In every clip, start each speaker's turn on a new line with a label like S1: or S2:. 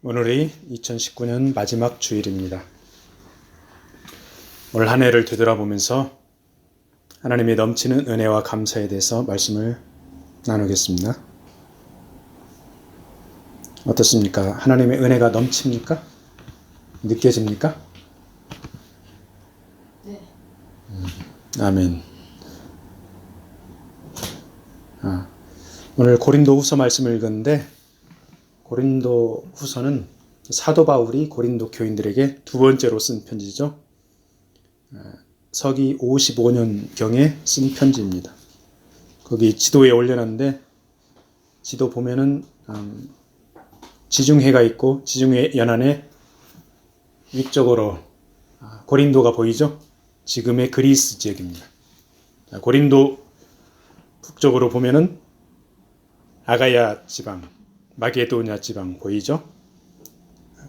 S1: 오늘이 2019년 마지막 주일입니다. 올 한 해를 되돌아보면서 하나님의 넘치는 은혜와 감사에 대해서 말씀을 나누겠습니다. 어떻습니까? 하나님의 은혜가 넘칩니까? 느껴집니까?
S2: 네.
S1: 아멘. 오늘 고린도후서 말씀을 읽었는데, 고린도후서는 사도 바울이 고린도 교인들에게 두 번째로 쓴 편지죠. 서기 55년경에 쓴 편지입니다. 거기 지도에 올려놨는데, 지도 보면은 지중해가 있고 지중해 연안에 위쪽으로 고린도가 보이죠? 지금의 그리스 지역입니다. 고린도 북쪽으로 보면은 아가야 지방, 마게도냐 지방 보이죠?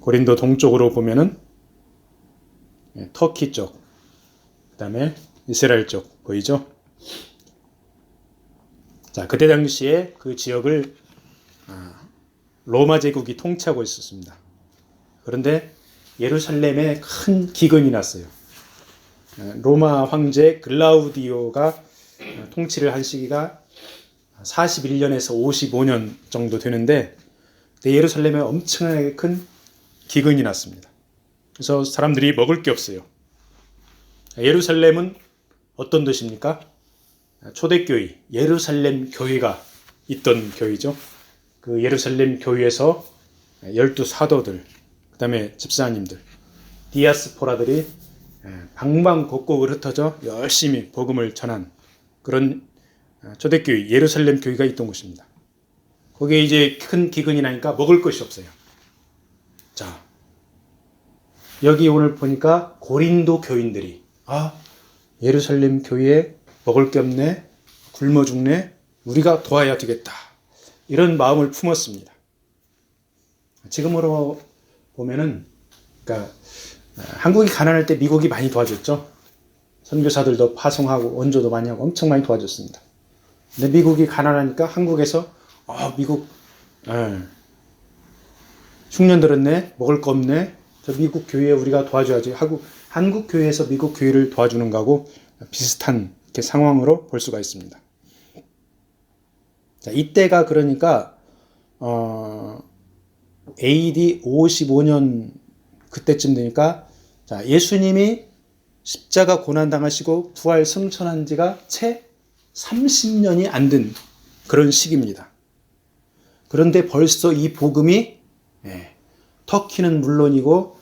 S1: 고린도 동쪽으로 보면은 터키 쪽, 그 다음에 이스라엘 쪽 보이죠? 자, 그때 당시에 그 지역을 로마 제국이 통치하고 있었습니다. 그런데 예루살렘에 큰 기근이 났어요. 로마 황제 글라우디오가 통치를 한 시기가 41년에서 55년 정도 되는데, 예루살렘에 엄청나게 큰 기근이 났습니다. 그래서 사람들이 먹을 게 없어요. 예루살렘은 어떤 도시입니까? 초대교회, 예루살렘 교회가 있던 교회죠. 그 예루살렘 교회에서 12사도들, 그 다음에 집사님들, 디아스포라들이 방방곡곡을 흩어져 열심히 복음을 전한 그런 초대교회, 예루살렘 교회가 있던 곳입니다. 거기에 이제 큰 기근이 나니까 먹을 것이 없어요. 자, 여기 오늘 보니까 고린도 교인들이 예루살렘 교회에 먹을 게 없네, 굶어 죽네, 우리가 도와야 되겠다, 이런 마음을 품었습니다. 지금으로 보면은, 그러니까 한국이 가난할 때 미국이 많이 도와줬죠. 선교사들도 파송하고 원조도 많이 하고 엄청 많이 도와줬습니다. 근데 미국이 가난하니까 한국에서 미국 흉년 들었네, 먹을 거 없네, 저 미국 교회에 우리가 도와줘야지 하고 한국 교회에서 미국 교회를 도와주는 거하고 비슷한 이렇게 상황으로 볼 수가 있습니다. 자, 이때가 그러니까 AD 55년 그때쯤 되니까, 자, 예수님이 십자가 고난 당하시고 부활 승천한 지가 채 30년이 안 된 그런 시기입니다. 그런데 벌써 이 복음이 터키는 물론이고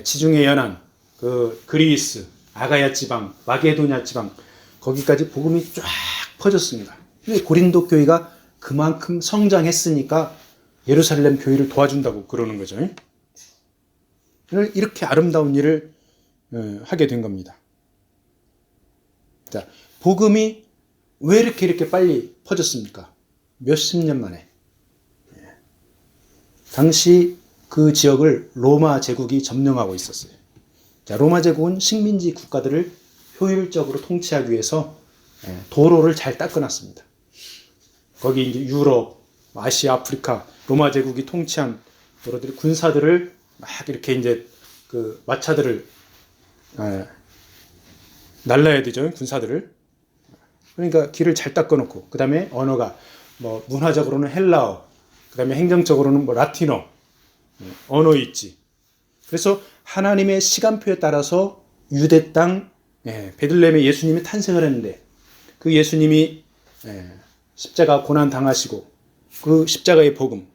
S1: 지중해 연안, 그 그리스, 아가야 지방, 마게도냐 지방, 거기까지 복음이 쫙 퍼졌습니다. 근데 고린도 교회가 그만큼 성장했으니까 예루살렘 교회를 도와준다고 그러는 거죠. 이렇게 아름다운 일을 하게 된 겁니다. 자, 복음이 왜 이렇게 빨리 퍼졌습니까? 몇십 년 만에. 당시 그 지역을 로마 제국이 점령하고 있었어요. 자, 로마 제국은 식민지 국가들을 효율적으로 통치하기 위해서 도로를 잘 닦아놨습니다. 거기 이제 유럽, 아시아, 아프리카, 로마 제국이 통치한 도로들이 군사들을 막 이렇게 이제 그 마차들을 날라야 되죠, 군사들을. 그러니까 길을 잘 닦아놓고, 그 다음에 언어가 뭐 문화적으로는 헬라어, 그 다음에 행정적으로는 뭐 라틴어 언어 있지. 그래서 하나님의 시간표에 따라서 유대 땅 베들레헴에 예수님이 탄생을 했는데, 그 예수님이 십자가 고난 당하시고 그 십자가의 복음,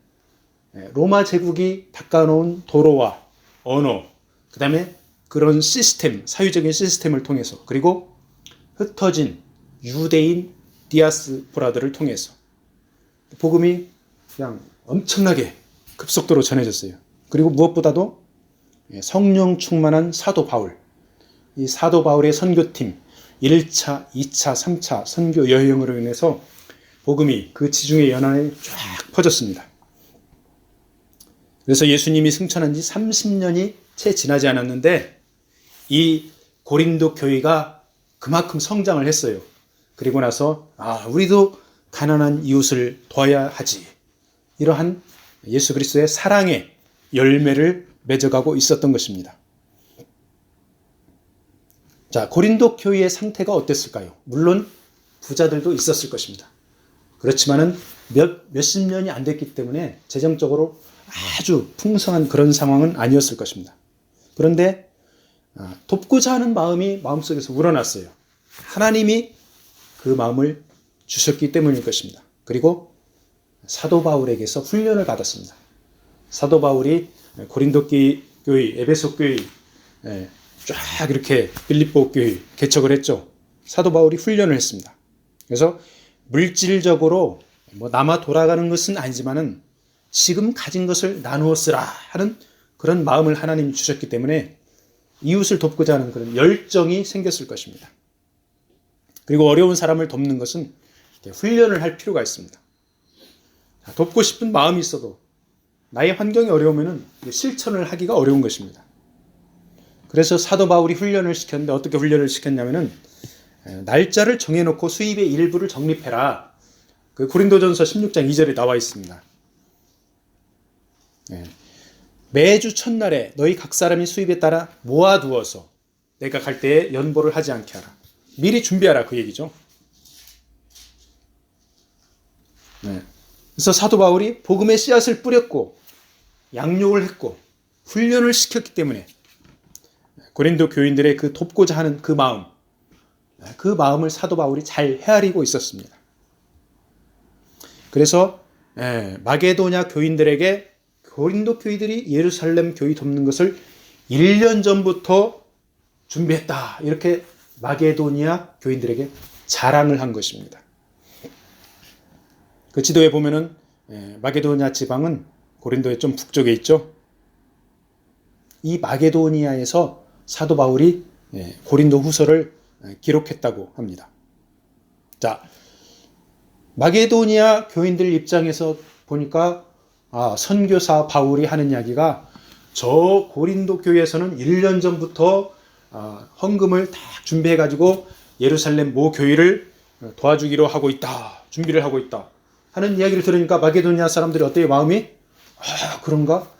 S1: 로마 제국이 닦아놓은 도로와 언어, 그 다음에 그런 시스템, 사회적인 시스템을 통해서, 그리고 흩어진 유대인 디아스포라들을 통해서 복음이 그냥 엄청나게 급속도로 전해졌어요. 그리고 무엇보다도 성령 충만한 사도 바울, 이 사도 바울의 선교팀 1차, 2차, 3차 선교 여행으로 인해서 복음이 그 지중해 연안에 쫙 퍼졌습니다. 그래서 예수님이 승천한 지 30년이 채 지나지 않았는데 이 고린도 교회가 그만큼 성장을 했어요. 그리고 나서 우리도 가난한 이웃을 도와야 하지, 이러한 예수 그리스도의 사랑의 열매를 맺어가고 있었던 것입니다. 자, 고린도 교회의 상태가 어땠을까요? 물론 부자들도 있었을 것입니다. 그렇지만은 몇십 년이 안 됐기 때문에 재정적으로 아주 풍성한 그런 상황은 아니었을 것입니다. 그런데 돕고자 하는 마음이 마음속에서 우러났어요. 하나님이 그 마음을 주셨기 때문일 것입니다. 그리고 사도 바울에게서 훈련을 받았습니다. 사도 바울이 고린도 교회, 에베소 교회, 쫙 이렇게 빌립보 교회 개척을 했죠. 사도 바울이 훈련을 했습니다. 그래서 물질적으로 남아 돌아가는 것은 아니지만은 지금 가진 것을 나누어 쓰라 하는 그런 마음을 하나님이 주셨기 때문에 이웃을 돕고자 하는 그런 열정이 생겼을 것입니다. 그리고 어려운 사람을 돕는 것은 훈련을 할 필요가 있습니다. 돕고 싶은 마음이 있어도 나의 환경이 어려우면 실천을 하기가 어려운 것입니다. 그래서 사도 바울이 훈련을 시켰는데 어떻게 훈련을 시켰냐면은 날짜를 정해놓고 수입의 일부를 적립해라. 그 고린도전서 16장 2절에 나와 있습니다. 매주 첫날에 너희 각 사람이 수입에 따라 모아두어서 내가 갈 때에 연보를 하지 않게 하라. 미리 준비하라 그 얘기죠. 그래서 사도 바울이 복음의 씨앗을 뿌렸고 양육을 했고 훈련을 시켰기 때문에 고린도 교인들의 그 돕고자 하는 그 마음을 사도 바울이 잘 헤아리고 있었습니다. 그래서 마게도냐 교인들에게 고린도 교인들이 예루살렘 교회 돕는 것을 1년 전부터 준비했다. 이렇게 마게도니아 교인들에게 자랑을 한 것입니다. 그 지도에 보면은 마게도니아 지방은 고린도의 좀 북쪽에 있죠. 이 마게도니아에서 사도 바울이 고린도 후서를 기록했다고 합니다. 자, 마게도니아 교인들 입장에서 보니까 선교사 바울이 하는 이야기가 저 고린도 교회에서는 1년 전부터 헌금을 다 준비해가지고 예루살렘 모 교회를 도와주기로 하고 있다. 준비를 하고 있다. 하는 이야기를 들으니까 마게도니아 사람들이 어때요? 마음이 그런가?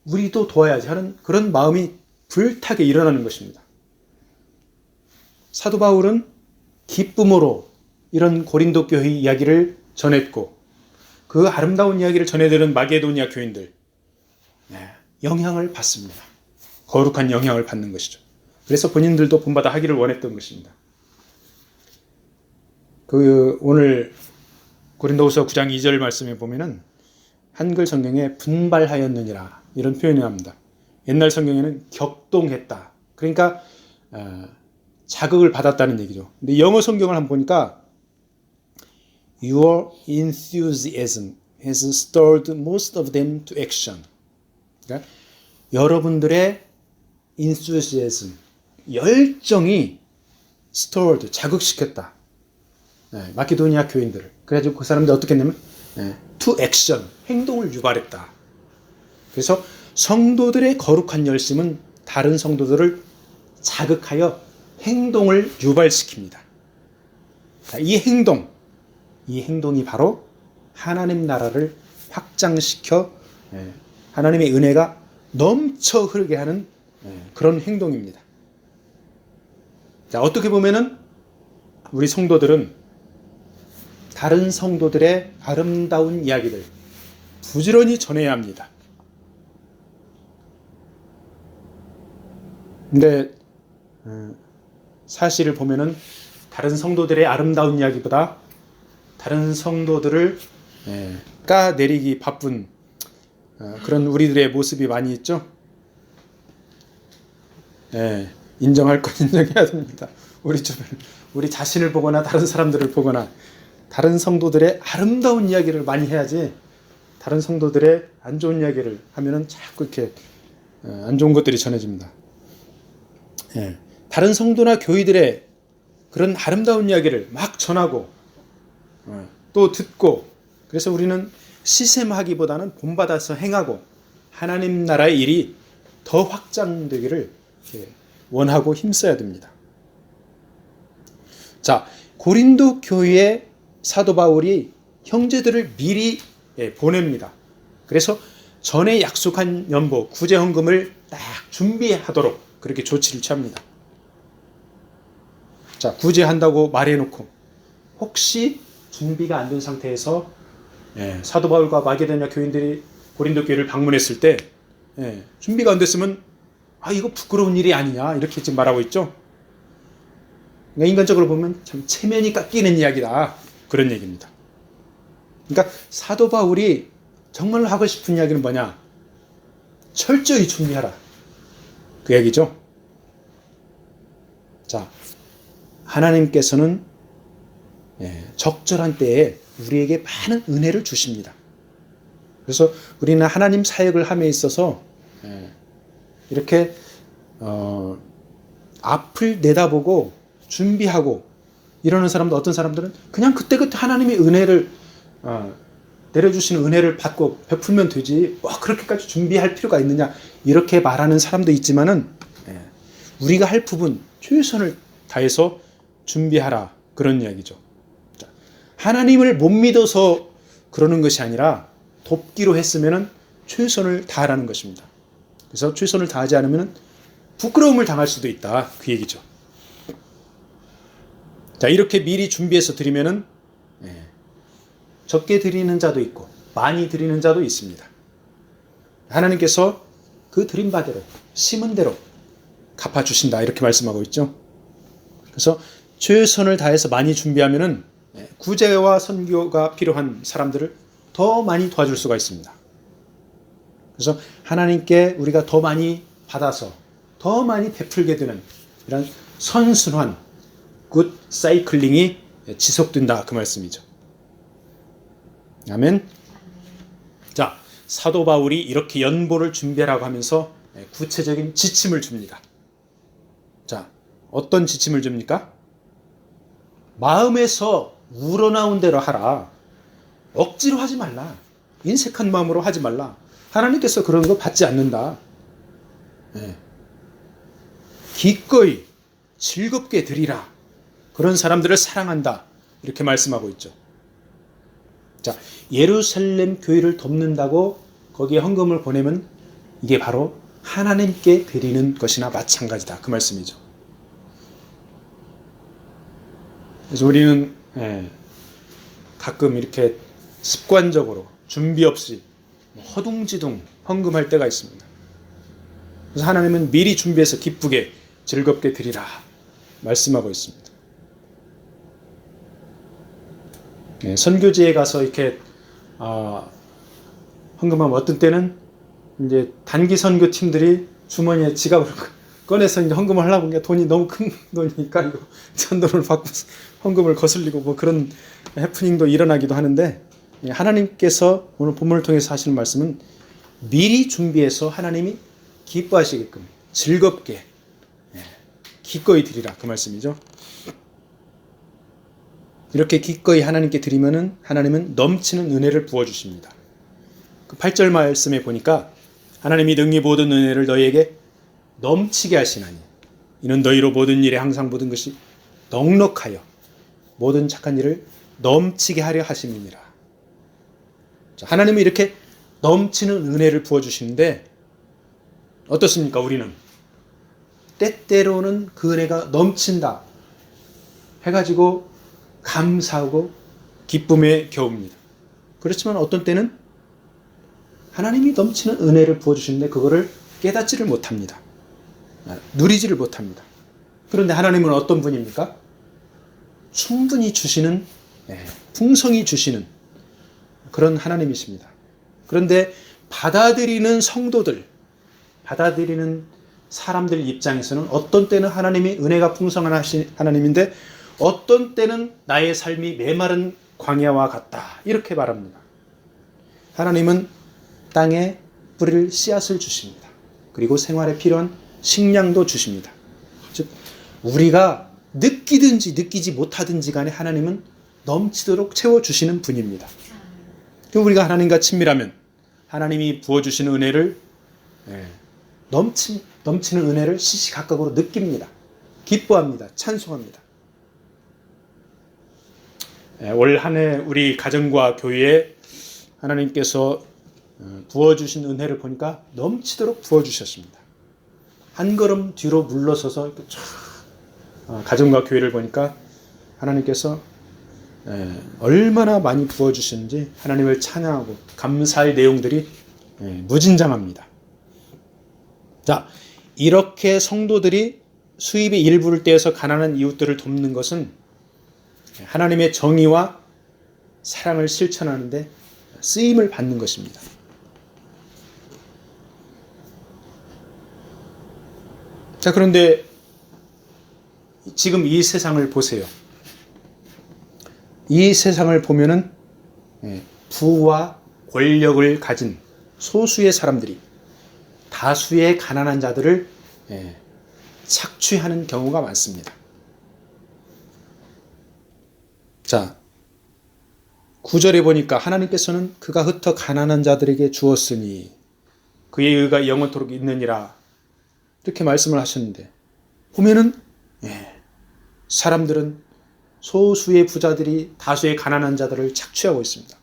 S1: 우리도 도와야지 하는 그런 마음이 불타게 일어나는 것입니다. 사도 바울은 기쁨으로 이런 고린도 교회 이야기를 전했고 그 아름다운 이야기를 전해드는 마게도니아 교인들 영향을 받습니다. 거룩한 영향을 받는 것이죠. 그래서 본인들도 본받아 하기를 원했던 것입니다. 오늘 고린도후서 9장 2절 말씀에 보면은 한글 성경에 분발하였느니라 이런 표현을 합니다. 옛날 성경에는 격동했다. 그러니까 자극을 받았다는 얘기죠. 근데 영어 성경을 한번 보니까 Your enthusiasm has stirred most of them to action. 그러니까 여러분들의 enthusiasm, 열정이 stirred, 자극시켰다. 마케도니아 교인들을. 그래가지고 그 사람들 어떻게 했냐면 to action, 행동을 유발했다. 그래서 성도들의 거룩한 열심은 다른 성도들을 자극하여 행동을 유발시킵니다. 이 행동이 바로 하나님 나라를 확장시켜 하나님의 은혜가 넘쳐 흐르게 하는 그런 행동입니다. 자, 어떻게 보면은 우리 성도들은 다른 성도들의 아름다운 이야기들 부지런히 전해야 합니다. 근데 사실을 보면은 다른 성도들의 아름다운 이야기보다 다른 성도들을 까내리기 바쁜 그런 우리들의 모습이 많이 있죠. 인정할 건 인정해야 됩니다. 우리 주변, 우리 자신을 보거나 다른 사람들을 보거나 다른 성도들의 아름다운 이야기를 많이 해야지 다른 성도들의 안 좋은 이야기를 하면은 자꾸 이렇게 안 좋은 것들이 전해집니다. 다른 성도나 교회들의 그런 아름다운 이야기를 막 전하고 또 듣고 그래서 우리는 시샘하기보다는 본받아서 행하고 하나님 나라의 일이 더 확장되기를 원하고 힘써야 됩니다. 자, 고린도 교회에 사도 바울이 형제들을 미리 보냅니다. 그래서 전에 약속한 연보, 구제헌금을 딱 준비하도록 그렇게 조치를 취합니다. 자, 구제한다고 말해놓고 혹시 준비가 안 된 상태에서 사도 바울과 마게도냐 교인들이 고린도 교회를 방문했을 때 준비가 안 됐으면 이거 부끄러운 일이 아니냐 이렇게 지금 말하고 있죠. 그러니까 인간적으로 보면 참 체면이 깎이는 이야기다 그런 얘기입니다. 그러니까 사도 바울이 정말로 하고 싶은 이야기는 뭐냐? 철저히 준비하라 그 얘기죠. 자, 하나님께서는 적절한 때에 우리에게 많은 은혜를 주십니다. 그래서 우리는 하나님 사역을 함에 있어서 이렇게 앞을 내다보고 준비하고 이러는 사람도, 어떤 사람들은 그냥 그때그때 하나님의 은혜를 내려주시는 은혜를 받고 베풀면 되지 그렇게까지 준비할 필요가 있느냐 이렇게 말하는 사람도 있지만은 우리가 할 부분 최선을 다해서 준비하라 그런 이야기죠. 하나님을 못 믿어서 그러는 것이 아니라 돕기로 했으면은 최선을 다하라는 것입니다. 그래서 최선을 다하지 않으면 부끄러움을 당할 수도 있다 그 얘기죠. 자, 이렇게 미리 준비해서 드리면은 적게 드리는 자도 있고 많이 드리는 자도 있습니다. 하나님께서 그 드린 바대로 심은 대로 갚아주신다 이렇게 말씀하고 있죠. 그래서 최선을 다해서 많이 준비하면은 구제와 선교가 필요한 사람들을 더 많이 도와줄 수가 있습니다. 그래서 하나님께 우리가 더 많이 받아서 더 많이 베풀게 되는 이런 선순환, 굿 사이클링이 지속된다 그 말씀이죠. 아멘. 자, 사도 바울이 이렇게 연보를 준비하라고 하면서 구체적인 지침을 줍니다. 자, 어떤 지침을 줍니까? 마음에서 우러나온 대로 하라. 억지로 하지 말라. 인색한 마음으로 하지 말라. 하나님께서 그런 거 받지 않는다. 기꺼이 즐겁게 드리라. 그런 사람들을 사랑한다. 이렇게 말씀하고 있죠. 자, 예루살렘 교회를 돕는다고 거기에 헌금을 보내면 이게 바로 하나님께 드리는 것이나 마찬가지다. 그 말씀이죠. 그래서 우리는 가끔 이렇게 습관적으로 준비 없이 허둥지둥 헌금할 때가 있습니다. 그래서 하나님은 미리 준비해서 기쁘게 즐겁게 드리라 말씀하고 있습니다. 선교지에 가서 이렇게 헌금하면 어떤 때는 이제 단기 선교 팀들이 주머니에 지갑을 꺼내서 이제 헌금을 하려고 하니까 돈이 너무 큰 돈이니까 이거 잔돈을 받고 헌금을 거슬리고 뭐 그런 해프닝도 일어나기도 하는데, 하나님께서 오늘 본문을 통해서 하시는 말씀은 미리 준비해서 하나님이 기뻐하시게끔 즐겁게 기꺼이 드리라 그 말씀이죠. 이렇게 기꺼이 하나님께 드리면은 하나님은 넘치는 은혜를 부어주십니다. 그 8절 말씀에 보니까 하나님이 능히 모든 은혜를 너희에게 넘치게 하시나니 이는 너희로 모든 일에 항상 모든 것이 넉넉하여 모든 착한 일을 넘치게 하려 하심이니라. 하나님이 이렇게 넘치는 은혜를 부어주시는데 어떻습니까? 우리는 때때로는 그 은혜가 넘친다 해가지고 감사하고 기쁨에 겨웁니다. 그렇지만 어떤 때는 하나님이 넘치는 은혜를 부어주시는데 그거를 깨닫지를 못합니다. 누리지를 못합니다. 그런데 하나님은 어떤 분입니까? 충분히 주시는, 풍성히 주시는 그런 하나님이십니다. 그런데 받아들이는 성도들, 받아들이는 사람들 입장에서는 어떤 때는 하나님이 은혜가 풍성한 하나님인데 어떤 때는 나의 삶이 메마른 광야와 같다 이렇게 말합니다. 하나님은 땅에 뿌릴 씨앗을 주십니다. 그리고 생활에 필요한 식량도 주십니다. 즉 우리가 느끼든지 느끼지 못하든지 간에 하나님은 넘치도록 채워주시는 분입니다. 그럼 우리가 하나님과 친밀하면 하나님이 부어주시는 은혜를 넘치는 은혜를 시시각각으로 느낍니다. 기뻐합니다. 찬송합니다. 올 한 해 우리 가정과 교회에 하나님께서 부어주신 은혜를 보니까 넘치도록 부어주셨습니다. 한 걸음 뒤로 물러서서 이렇게 가정과 교회를 보니까 하나님께서 얼마나 많이 부어주시는지 하나님을 찬양하고 감사할 내용들이 무진장합니다. 자, 이렇게 성도들이 수입의 일부를 떼어서 가난한 이웃들을 돕는 것은 하나님의 정의와 사랑을 실천하는데 쓰임을 받는 것입니다. 자, 그런데 지금 이 세상을 보세요. 이 세상을 보면은 부와 권력을 가진 소수의 사람들이 다수의 가난한 자들을 착취하는 경우가 많습니다. 자, 9절에 보니까 하나님께서는 그가 흩어 가난한 자들에게 주었으니 그의 의가 영원토록 있느니라 이렇게 말씀을 하셨는데 보면은 사람들은 소수의 부자들이 다수의 가난한 자들을 착취하고 있습니다.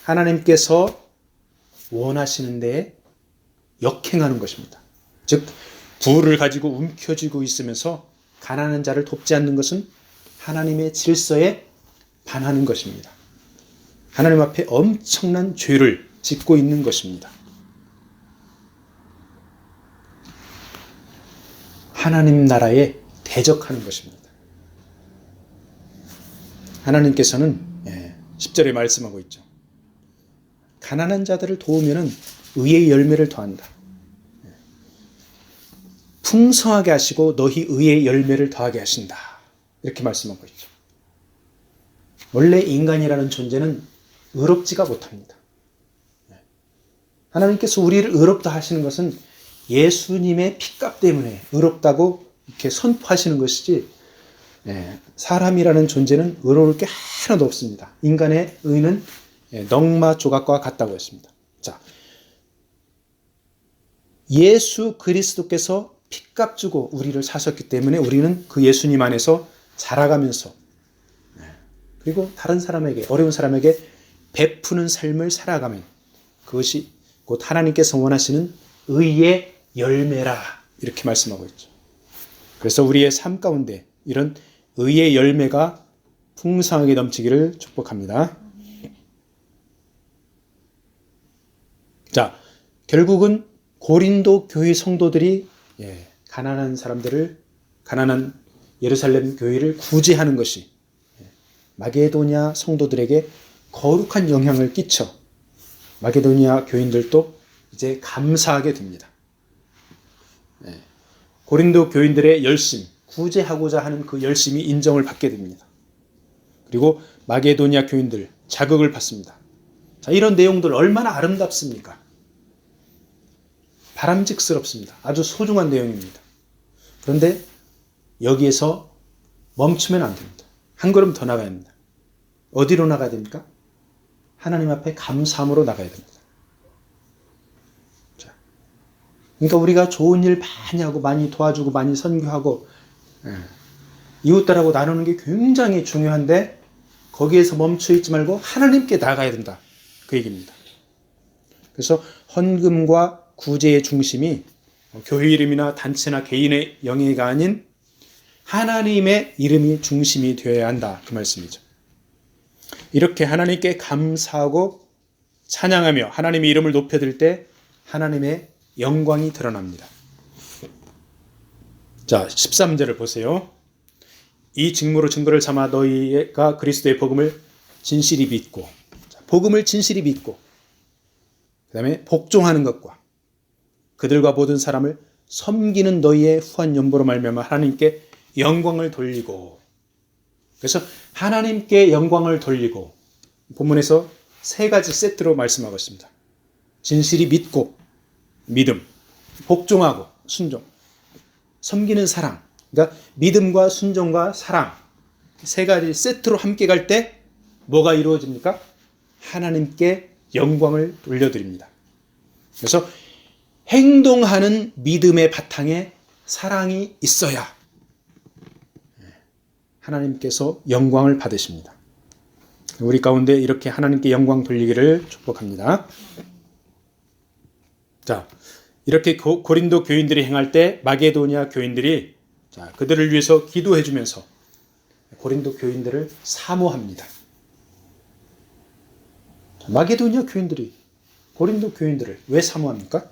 S1: 하나님께서 원하시는 데에 역행하는 것입니다. 즉 부를 가지고 움켜쥐고 있으면서 가난한 자를 돕지 않는 것은 하나님의 질서에 반하는 것입니다. 하나님 앞에 엄청난 죄를 짓고 있는 것입니다. 하나님 나라에 대적하는 것입니다. 하나님께서는 10절에 말씀하고 있죠. 가난한 자들을 도우면 의의 열매를 더한다. 풍성하게 하시고 너희 의의 열매를 더하게 하신다. 이렇게 말씀하고 있죠. 원래 인간이라는 존재는 의롭지가 못합니다. 하나님께서 우리를 의롭다 하시는 것은 예수님의 피값 때문에 의롭다고 이렇게 선포하시는 것이지 사람이라는 존재는 의로울 게 하나도 없습니다. 인간의 의는 넝마 조각과 같다고 했습니다. 자, 예수 그리스도께서 피값 주고 우리를 사셨기 때문에 우리는 그 예수님 안에서 자라가면서 그리고 다른 사람에게 어려운 사람에게 베푸는 삶을 살아가면 그것이 곧 하나님께서 원하시는 의의 열매라 이렇게 말씀하고 있죠. 그래서 우리의 삶 가운데 이런 의의 열매가 풍성하게 넘치기를 축복합니다. 자, 결국은 고린도 교회 성도들이 가난한 사람들을 가난한 예루살렘 교회를 구제하는 것이 마게도냐 성도들에게 거룩한 영향을 끼쳐 마게도냐 교인들도 이제 감사하게 됩니다. 고린도 교인들의 열심, 구제하고자 하는 그 열심이 인정을 받게 됩니다. 그리고 마게도냐 교인들 자극을 받습니다. 자, 이런 내용들 얼마나 아름답습니까? 바람직스럽습니다. 아주 소중한 내용입니다. 그런데 여기에서 멈추면 안 됩니다. 한 걸음 더 나가야 합니다. 어디로 나가야 됩니까? 하나님 앞에 감사함으로 나가야 됩니다. 자, 그러니까 우리가 좋은 일 많이 하고 많이 도와주고 많이 선교하고 이웃들하고 나누는 게 굉장히 중요한데 거기에서 멈춰 있지 말고 하나님께 나가야 된다. 그 얘기입니다. 그래서 헌금과 구제의 중심이 교회 이름이나 단체나 개인의 영예가 아닌 하나님의 이름이 중심이 되어야 한다. 그 말씀이죠. 이렇게 하나님께 감사하고 찬양하며 하나님의 이름을 높여들 때 하나님의 영광이 드러납니다. 자, 13절을 보세요. 이 직무로 증거를 삼아 너희가 그리스도의 복음을 진실히 믿고, 복음을 진실히 믿고 그 다음에 복종하는 것과 그들과 모든 사람을 섬기는 너희의 후한 연보로 말미암아 하나님께 영광을 돌리고, 그래서 하나님께 영광을 돌리고 본문에서 세 가지 세트로 말씀하고 있습니다. 진실히 믿고, 믿음, 복종하고 순종, 섬기는 사랑. 그러니까 믿음과 순종과 사랑 세 가지 세트로 함께 갈 때 뭐가 이루어집니까? 하나님께 영광을 돌려드립니다. 그래서 행동하는 믿음의 바탕에 사랑이 있어야 하나님께서 영광을 받으십니다. 우리 가운데 이렇게 하나님께 영광 돌리기를 축복합니다. 자, 이렇게 고린도 교인들이 행할 때 마게도니아 교인들이 그들을 위해서 기도해 주면서 고린도 교인들을 사모합니다. 마게도니아 교인들이 고린도 교인들을 왜 사모합니까?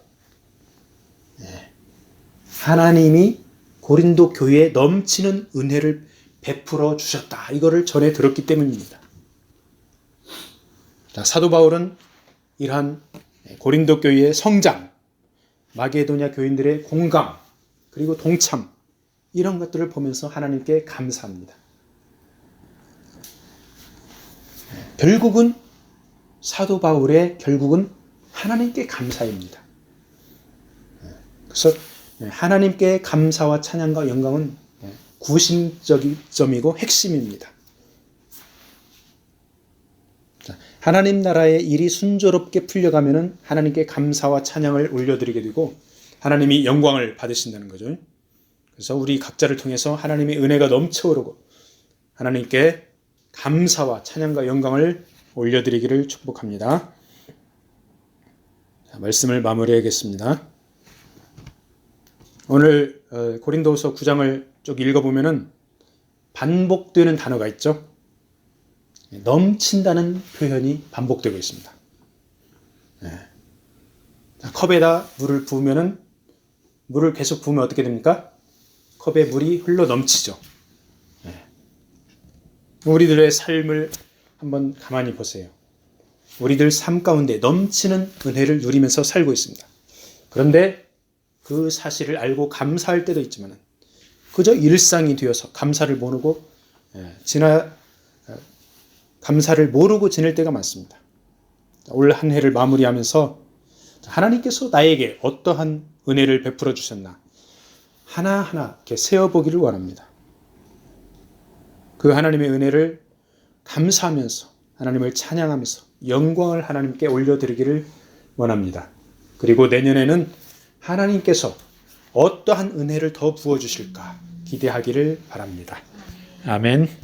S1: 하나님이 고린도 교회에 넘치는 은혜를 베풀어 주셨다. 이거를 전해 들었기 때문입니다. 사도 바울은 이러한 고린도 교회의 성장, 마게도냐 교인들의 공감, 그리고 동참, 이런 것들을 보면서 하나님께 감사합니다. 결국은 사도 바울의 결국은 하나님께 감사입니다. 그래서 하나님께 감사와 찬양과 영광은 구심점이고 핵심입니다. 하나님 나라의 일이 순조롭게 풀려가면은 하나님께 감사와 찬양을 올려드리게 되고 하나님이 영광을 받으신다는 거죠. 그래서 우리 각자를 통해서 하나님의 은혜가 넘쳐오르고 하나님께 감사와 찬양과 영광을 올려드리기를 축복합니다. 자, 말씀을 마무리하겠습니다. 오늘 고린도후서 9장을 쭉 읽어보면은 반복되는 단어가 있죠. 넘친다는 표현이 반복되고 있습니다. 컵에다 물을 부으면은 물을 계속 부으면 어떻게 됩니까? 컵에 물이 흘러 넘치죠. 우리들의 삶을 한번 가만히 보세요. 우리들 삶 가운데 넘치는 은혜를 누리면서 살고 있습니다. 그런데 그 사실을 알고 감사할 때도 있지만 그저 일상이 되어서 감사를 모르고 감사를 모르고 지낼 때가 많습니다. 올 한 해를 마무리하면서 하나님께서 나에게 어떠한 은혜를 베풀어 주셨나 하나하나 이렇게 세어보기를 원합니다. 그 하나님의 은혜를 감사하면서 하나님을 찬양하면서 영광을 하나님께 올려드리기를 원합니다. 그리고 내년에는 하나님께서 어떠한 은혜를 더 부어주실까 기대하기를 바랍니다. 아멘.